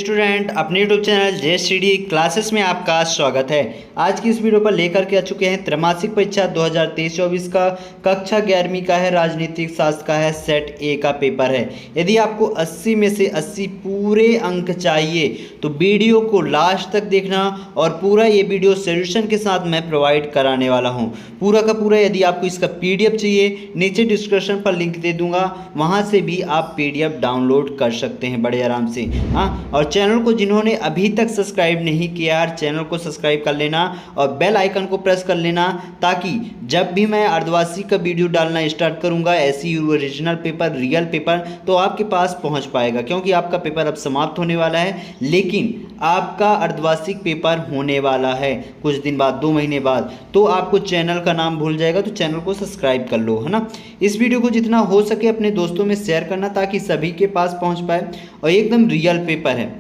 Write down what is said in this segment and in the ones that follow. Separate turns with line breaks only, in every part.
Student अपने YouTube channel JSTD classes में आपका स्वागत है। आज की इस वीडियो पर लेकर के आ चुके हैं त्रैमासिक परीक्षा 2023-24 का कक्षा 11वीं का है, राजनीतिक शास्त्र का है, सेट ए का पेपर है। यदि आपको 80 में से 80 पूरे अंक चाहिए तो वीडियो को लास्ट तक देखना और पूरा ये वीडियो सोल्यूशन के साथ मैं प्रोवाइड कराने वाला हूँ पूरा का पूरा। यदि आपको इसका PDF चाहिए नीचे डिस्क्रिप्शन पर लिंक दे दूंगा, वहाँ से भी आप PDF डाउनलोड कर सकते हैं बड़े आराम से। हाँ, और चैनल को जिन्होंने अभी तक सब्सक्राइब नहीं किया यार, चैनल को सब्सक्राइब कर लेना और बेल आइकन को प्रेस कर लेना, ताकि जब भी मैं अर्धवार्षिक का वीडियो डालना स्टार्ट करूंगा ऐसी ओरिजिनल पेपर, रियल पेपर, तो आपके पास पहुंच पाएगा। क्योंकि आपका पेपर अब समाप्त होने वाला है, लेकिन आपका अर्धवार्षिक पेपर होने वाला है कुछ दिन बाद, 2 महीने बाद। तो आपको चैनल का नाम भूल जाएगा, तो चैनल को सब्सक्राइब कर लो, है ना। इस वीडियो को जितना हो सके अपने दोस्तों में शेयर करना ताकि सभी के पास पहुंच पाए, और एकदम रियल पेपर है।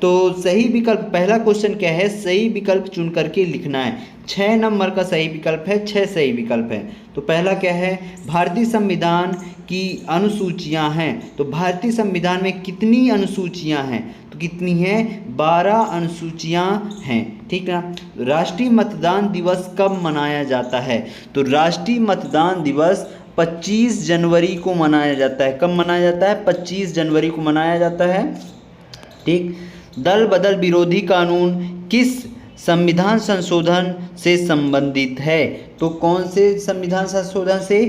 तो सही विकल्प, पहला क्वेश्चन क्या है, सही विकल्प चुन करके लिखना है। 6 नंबर का सही विकल्प है, 6 सही विकल्प है। तो पहला क्या है, भारतीय संविधान की अनुसूचियां हैं। तो भारतीय संविधान में कितनी अनुसूचियां हैं, तो कितनी हैं, 12 अनुसूचियां हैं, ठीक है ना। राष्ट्रीय मतदान दिवस कब मनाया जाता है, तो राष्ट्रीय मतदान दिवस 25 जनवरी को मनाया जाता है। कब मनाया जाता है, 25 जनवरी को मनाया जाता है, ठीक। दल बदल विरोधी कानून किस संविधान संशोधन से संबंधित है, तो कौन से संविधान संशोधन से,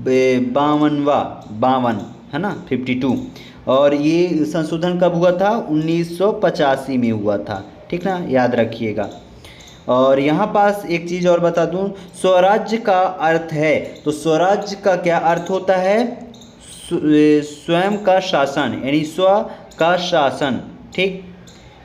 52 है ना, 52। और ये संशोधन कब हुआ था, 1985 में हुआ था, ठीक ना, याद रखिएगा। और यहाँ पास एक चीज़ और बता दूँ, स्वराज्य का अर्थ है, तो स्वराज्य का क्या अर्थ होता है, स्वयं का शासन, यानी स्व का शासन, ठीक।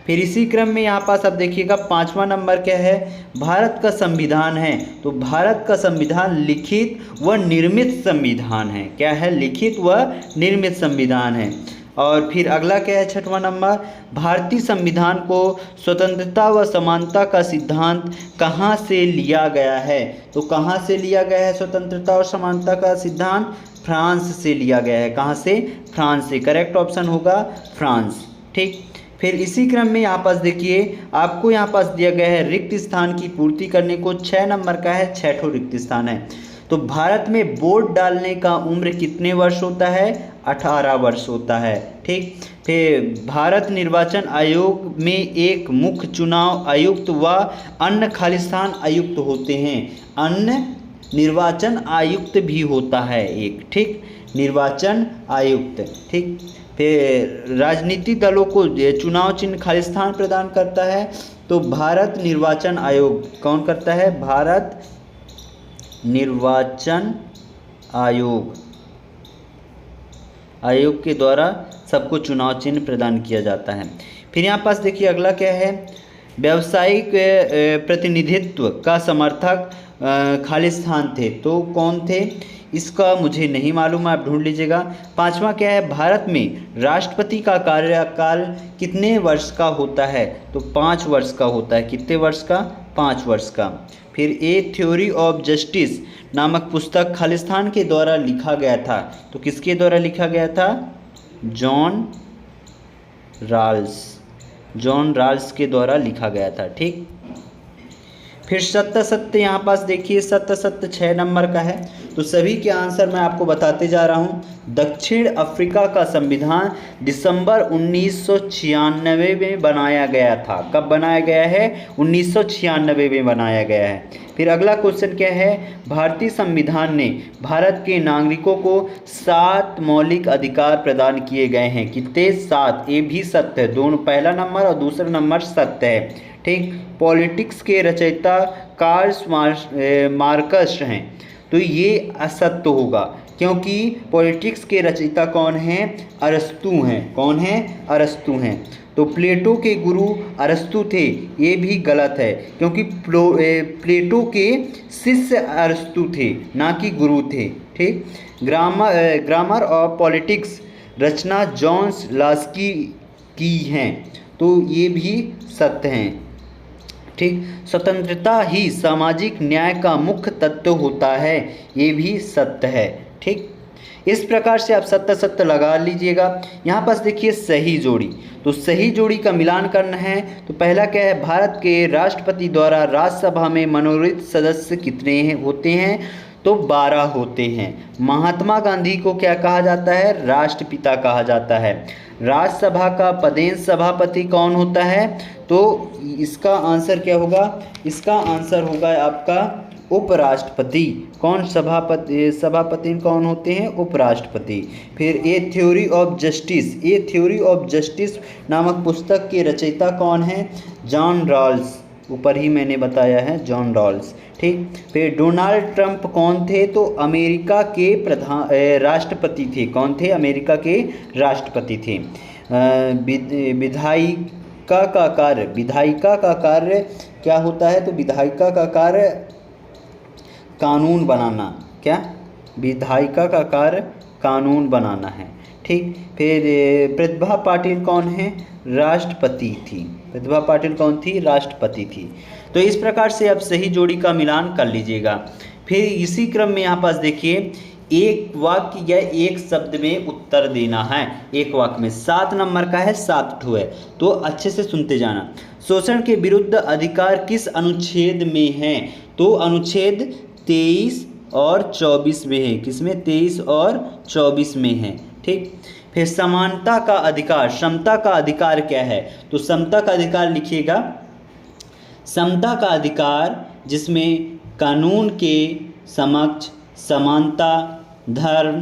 फिर इसी क्रम में यहाँ पास अब देखिएगा 5वां नंबर क्या है, भारत का संविधान है। तो भारत का संविधान लिखित व निर्मित संविधान है। क्या है, लिखित व निर्मित संविधान है। और फिर अगला क्या है, 6वां नंबर, भारतीय संविधान को स्वतंत्रता व समानता का सिद्धांत कहाँ से लिया गया है, तो कहाँ से लिया गया है स्वतंत्रता और समानता का सिद्धांत, फ्रांस से लिया गया है। कहाँ से, फ्रांस से। करेक्ट ऑप्शन होगा फ्रांस, ठीक। फिर इसी क्रम में यहाँ पास देखिए, आपको यहाँ पास दिया गया है रिक्त स्थान की पूर्ति करने को, 6 नंबर का है, 6 ठो रिक्त स्थान है। तो भारत में वोट डालने का उम्र कितने वर्ष होता है, 18 वर्ष होता है, ठीक। फिर भारत निर्वाचन आयोग में एक मुख्य चुनाव आयुक्त व अन्य खालिस्तान आयुक्त होते हैं। अन्य निर्वाचन आयुक्त भी होता है एक, ठीक, निर्वाचन आयुक्त, ठीक। फिर राजनीतिक दलों को चुनाव चिन्ह खालिस्तान प्रदान करता है, तो भारत निर्वाचन आयोग कौन करता है, भारत निर्वाचन आयोग के द्वारा सबको चुनाव चिन्ह प्रदान किया जाता है। फिर यहाँ पास देखिए अगला क्या है, व्यावसायिक प्रतिनिधित्व का समर्थक खालिस्तान थे, तो कौन थे, इसका मुझे नहीं मालूम, आप ढूंढ लीजिएगा। 5वां क्या है, भारत में राष्ट्रपति का कार्यकाल कितने वर्ष का होता है, तो 5 वर्ष का होता है। कितने वर्ष का, 5 वर्ष का। फिर ए थ्योरी ऑफ जस्टिस नामक पुस्तक खालिस्तान के द्वारा लिखा गया था, तो किसके द्वारा लिखा गया था, जॉन राल्स के द्वारा लिखा गया था, ठीक। फिर सत्य यहाँ पास देखिए, सत्य 6 नंबर का है। तो सभी के आंसर मैं आपको बताते जा रहा हूँ। दक्षिण अफ्रीका का संविधान दिसंबर 1996 में बनाया गया था। कब बनाया गया है, 1996 में बनाया गया है। फिर अगला क्वेश्चन क्या है, भारतीय संविधान ने भारत के नागरिकों को 7 मौलिक अधिकार प्रदान किए गए हैं। कितने, 7। ये भी सत्य है, दोनों, पहला नंबर और दूसरा नंबर सत्य है, ठीक। पॉलिटिक्स के रचयिता कार्ल मार्क्स हैं, तो ये असत्य होगा, क्योंकि पॉलिटिक्स के रचयिता कौन हैं, अरस्तु हैं। कौन हैं, अरस्तु हैं। तो प्लेटो के गुरु अरस्तु थे, ये भी गलत है, क्योंकि प्लेटो के शिष्य अरस्तु थे, ना कि गुरु थे, ठीक। ग्रामर ऑफ पॉलिटिक्स रचना जॉन लास्की की हैं, तो ये भी सत्य हैं, ठीक। स्वतंत्रता ही सामाजिक न्याय का मुख्य तत्व होता है, ये भी सत्य है, ठीक। इस प्रकार से आप 70-70 लगा लीजिएगा। यहाँ पास देखिए सही जोड़ी, तो सही जोड़ी का मिलान करना है। तो पहला क्या है, भारत के राष्ट्रपति द्वारा राज्यसभा में मनोनीत सदस्य कितने होते हैं, तो 12 होते हैं। महात्मा गांधी को क्या कहा जाता है, राष्ट्रपिता कहा जाता है। राज्यसभा का पदेन सभापति कौन होता है, तो इसका आंसर क्या होगा, इसका आंसर होगा आपका उपराष्ट्रपति। कौन सभापति कौन होते हैं, उपराष्ट्रपति। फिर ए theory of justice, A theory of justice नामक पुस्तक के रचयिता कौन है, जॉन रॉल्स, ऊपर ही मैंने बताया है जॉन रॉल्स, ठीक। फिर डोनाल्ड ट्रंप कौन थे, तो अमेरिका के राष्ट्रपति थे। कौन थे, अमेरिका के राष्ट्रपति थे। विधायिका का कार्य क्या होता है, तो विधायिका का कार्य कानून बनाना, क्या, विधायिका का कार्य कानून बनाना है, ठीक। फिर प्रतिभा पाटिल कौन है, राष्ट्रपति थी। प्रतिभा पाटिल कौन थी, राष्ट्रपति थी। तो इस प्रकार से आप सही जोड़ी का मिलान कर लीजिएगा। फिर इसी क्रम में यहाँ पास देखिए एक वाक्य या एक शब्द में उत्तर देना है। एक वाक्य में 7 नंबर का है, 7 ठो है, तो अच्छे से सुनते जाना। शोषण के विरुद्ध अधिकार किस अनुच्छेद में है, तो अनुच्छेद 23 और 24 में है। किसमें, 23 और 24 में है, ठीक। फिर समानता का अधिकार, समता का अधिकार क्या है, तो समता का अधिकार लिखिएगा। समता का अधिकार जिसमें कानून के समक्ष समानता, धर्म,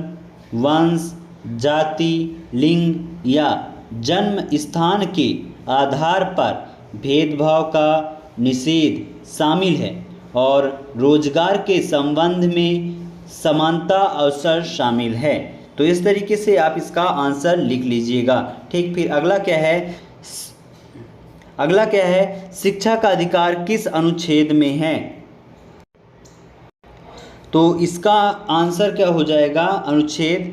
वंश, जाति, लिंग या जन्म स्थान के आधार पर भेदभाव का निषेध शामिल है और रोजगार के संबंध में समानता अवसर शामिल है। तो इस तरीके से आप इसका आंसर लिख लीजिएगा, ठीक। फिर अगला क्या है, शिक्षा का अधिकार किस अनुच्छेद में है, तो इसका आंसर क्या हो जाएगा, अनुच्छेद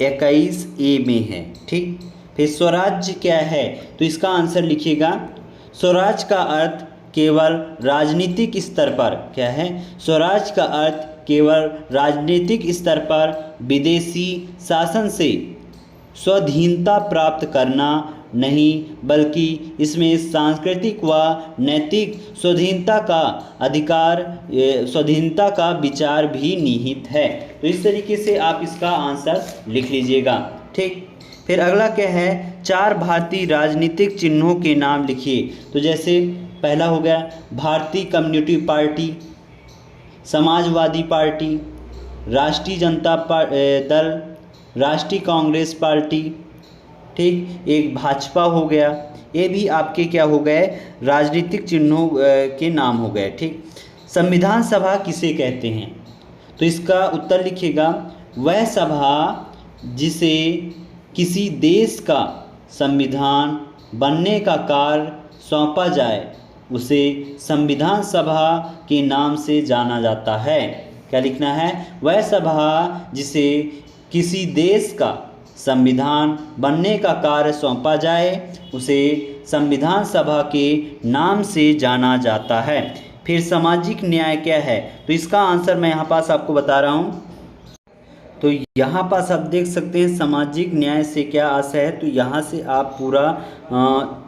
21A में है, ठीक। फिर स्वराज्य क्या है, तो इसका आंसर लिखिएगा। स्वराज का अर्थ केवल राजनीतिक स्तर पर, क्या है, स्वराज का अर्थ केवल राजनीतिक स्तर पर विदेशी शासन से स्वाधीनता प्राप्त करना नहीं, बल्कि इसमें सांस्कृतिक व नैतिक स्वाधीनता का विचार भी निहित है। तो इस तरीके से आप इसका आंसर लिख लीजिएगा, ठीक। फिर अगला क्या है, 4 भारतीय राजनीतिक चिन्हों के नाम लिखिए। तो जैसे पहला हो गया भारतीय कम्युनिस्ट पार्टी, समाजवादी पार्टी, राष्ट्रीय जनता दल, राष्ट्रीय कांग्रेस पार्टी, ठीक। एक भाजपा हो गया। ये भी आपके क्या हो गए, राजनीतिक चिन्हों के नाम हो गए, ठीक। संविधान सभा किसे कहते हैं, तो इसका उत्तर लिखिएगा। वह सभा जिसे किसी देश का संविधान बनने का कार्य सौंपा जाए उसे संविधान सभा के नाम से जाना जाता है। क्या लिखना है, वह सभा जिसे किसी देश का संविधान बनने का कार्य सौंपा जाए उसे संविधान सभा के नाम से जाना जाता है। फिर सामाजिक न्याय क्या है, तो इसका आंसर मैं यहाँ पास आपको बता रहा हूँ। तो यहाँ पास आप देख सकते हैं सामाजिक न्याय से क्या आशय है, तो यहाँ से आप पूरा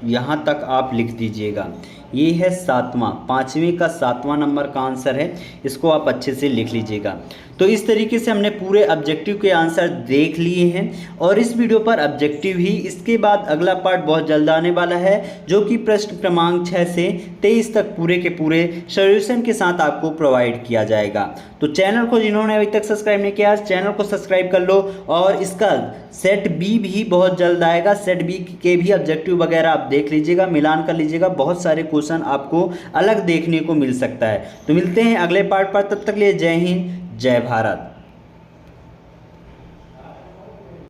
यहाँ तक आप लिख दीजिएगा। ये है 7वां, 5वें का 7वां नंबर का आंसर है, इसको आप अच्छे से लिख लीजिएगा। तो इस तरीके से हमने पूरे ऑब्जेक्टिव के आंसर देख लिए हैं और इस वीडियो पर ऑब्जेक्टिव ही, इसके बाद अगला पार्ट बहुत जल्द आने वाला है जो कि प्रश्न क्रमांक 6 से 23 तक पूरे के पूरे सॉल्यूशन के साथ आपको प्रोवाइड किया जाएगा। तो चैनल को जिन्होंने अभी तक सब्सक्राइब नहीं किया, चैनल को सब्सक्राइब कर लो और इसका सेट बी भी बहुत जल्द आएगा। सेट बी के भी ऑब्जेक्टिव वगैरह आप देख लीजिएगा, मिलान कर लीजिएगा, बहुत सारे क्वेश्चन आपको अलग देखने को मिल सकता है। तो मिलते हैं अगले पार्ट पर, तब तक लिए जय हिंद, जय भारत।